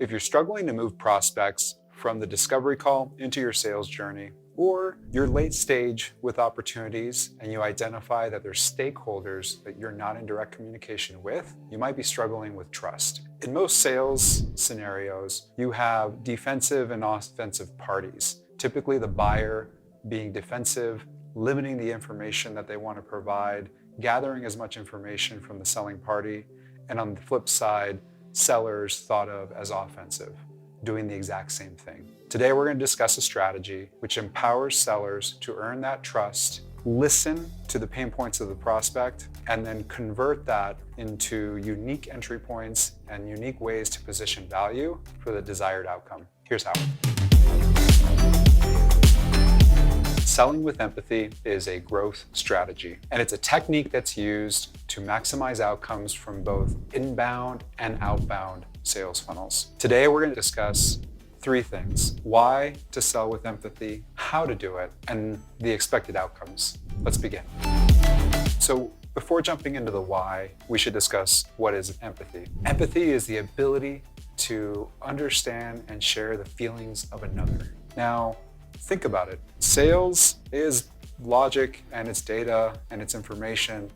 If you're struggling to move prospects from the discovery call into your sales journey, or you're late stage with opportunities and you identify that there's stakeholders that you're not in direct communication with, you might be struggling with trust. In most sales scenarios, you have defensive and offensive parties. Typically the buyer being defensive, limiting the information that they want to provide, gathering as much information from the selling party, and on the flip side, sellers thought of as offensive, doing the exact same thing. Today, we're going to discuss a strategy which empowers sellers to earn that trust, listen to the pain points of the prospect, and then convert that into unique entry points and unique ways to position value for the desired outcome. Here's how. Selling with empathy is a growth strategy, and it's a technique that's used to maximize outcomes from both inbound and outbound sales funnels. Today, we're going to discuss three things: why to sell with empathy, how to do it, and the expected outcomes. Let's begin. So before jumping into the why, we should discuss what is empathy. Empathy is the ability to understand and share the feelings of another. Now, think about it. Sales is logic and it's data and it's information,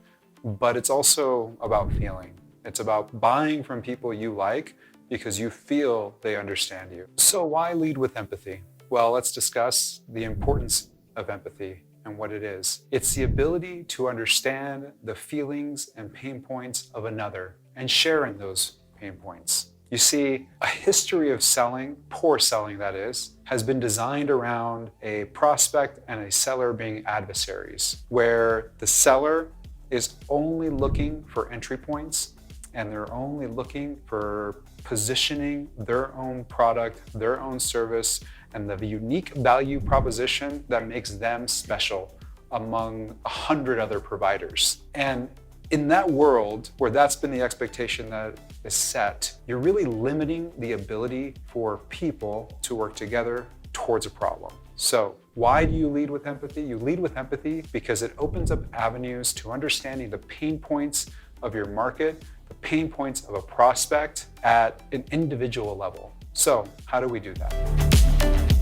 but it's also about feeling. It's about buying from people you like because you feel they understand you. So why lead with empathy? Well, let's discuss the importance of empathy and what it is. It's the ability to understand the feelings and pain points of another and sharing those pain points. You see, a history of selling, poor selling that is, has been designed around a prospect and a seller being adversaries, where the seller is only looking for entry points and they're only looking for positioning their own product, their own service, and the unique value proposition that makes them special among 100 other providers. And in that world where that's been the expectation that is set, you're really limiting the ability for people to work together towards a problem. So why do you lead with empathy? You lead with empathy because it opens up avenues to understanding the pain points of your market, the pain points of a prospect at an individual level. So how do we do that?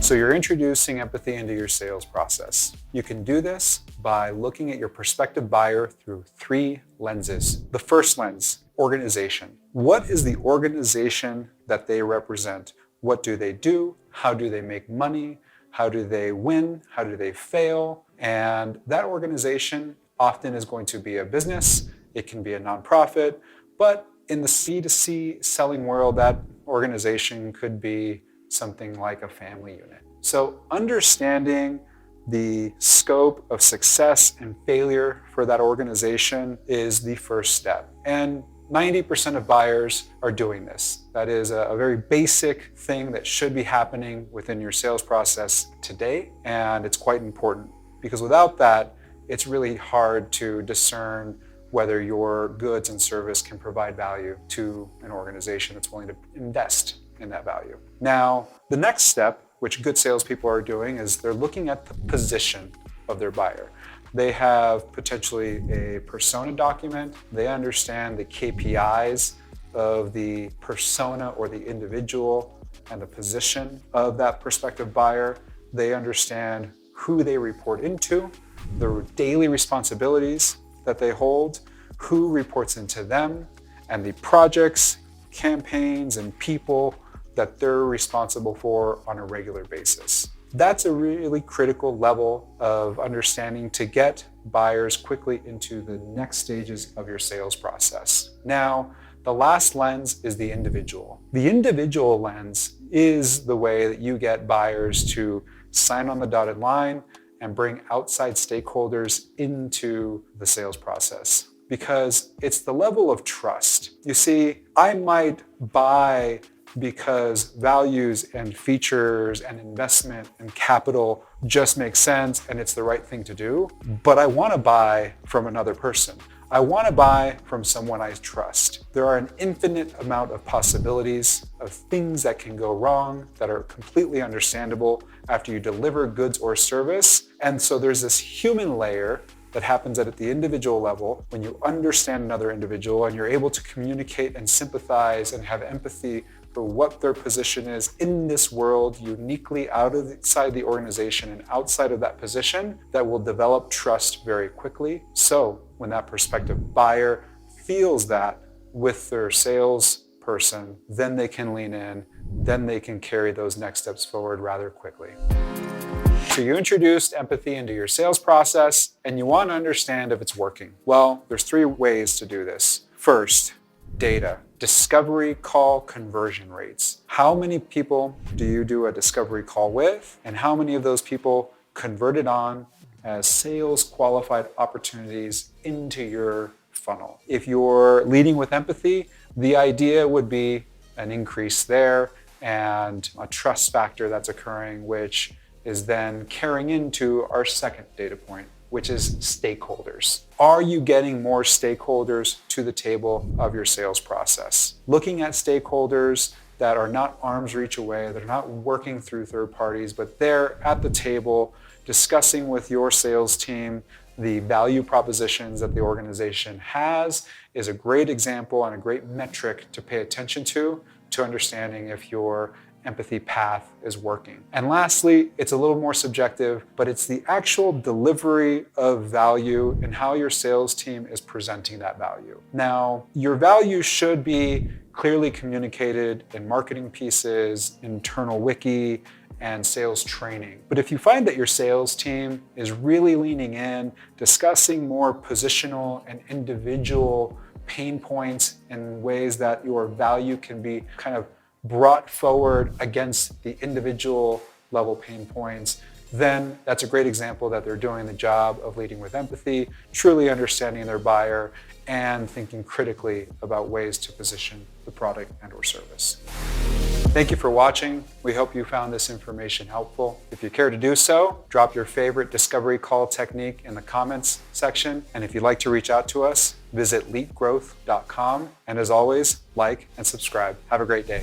So you're introducing empathy into your sales process. You can do this by looking at your prospective buyer through three lenses. The first lens, organization. What is the organization that they represent? What do they do? How do they make money? How do they win? How do they fail? And that organization often is going to be a business. It can be a nonprofit, but in the C2C selling world, that organization could be something like a family unit. So understanding the scope of success and failure for that organization is the first step. And 90% of buyers are doing this. That is a very basic thing that should be happening within your sales process today. And it's quite important because without that, it's really hard to discern whether your goods and service can provide value to an organization that's willing to invest in that value. Now, the next step, which good salespeople are doing, is they're looking at the position of their buyer. They have potentially a persona document. They understand the KPIs of the persona or the individual and the position of that prospective buyer. They understand who they report into, the daily responsibilities that they hold, who reports into them, and the projects, campaigns, and people that they're responsible for on a regular basis. That's a really critical level of understanding to get buyers quickly into the next stages of your sales process. Now, the last lens is the individual. The individual lens is the way that you get buyers to sign on the dotted line and bring outside stakeholders into the sales process, because it's the level of trust. You see, I might buy because values and features and investment and capital just make sense and it's the right thing to do, but I want to buy from another person. I want to buy from someone I trust. There are an infinite amount of possibilities of things that can go wrong that are completely understandable after you deliver goods or service. And so there's this human layer that happens at the individual level when you understand another individual and you're able to communicate and sympathize and have empathy for what their position is in this world, uniquely outside the organization and outside of that position, that will develop trust very quickly. So when that prospective buyer feels that with their salesperson, then they can lean in, then they can carry those next steps forward rather quickly. So you introduced empathy into your sales process and you want to understand if it's working. Well, there's 3 ways to do this. First, data. Discovery call conversion rates. How many people do you do a discovery call with, and how many of those people converted on as sales qualified opportunities into your funnel? If you're leading with empathy, the idea would be an increase there and a trust factor that's occurring, which is then carrying into our second data point, which is stakeholders. Are you getting more stakeholders to the table of your sales process? Looking at stakeholders that are not arm's reach away, that are not working through third parties, but they're at the table discussing with your sales team the value propositions that the organization has, is a great example and a great metric to pay attention to understanding if your empathy path is working. And lastly, it's a little more subjective, but it's the actual delivery of value and how your sales team is presenting that value. Now, your value should be clearly communicated in marketing pieces, internal wiki, and sales training. But if you find that your sales team is really leaning in, discussing more positional and individual pain points in ways that your value can be kind of brought forward against the individual level pain points, then that's a great example that they're doing the job of leading with empathy, truly understanding their buyer, and thinking critically about ways to position the product and or service. Thank you for watching. We hope you found this information helpful. If you care to do so, drop your favorite discovery call technique in the comments section. And if you'd like to reach out to us, visit leapgrowth.com. And as always, like and subscribe. Have a great day.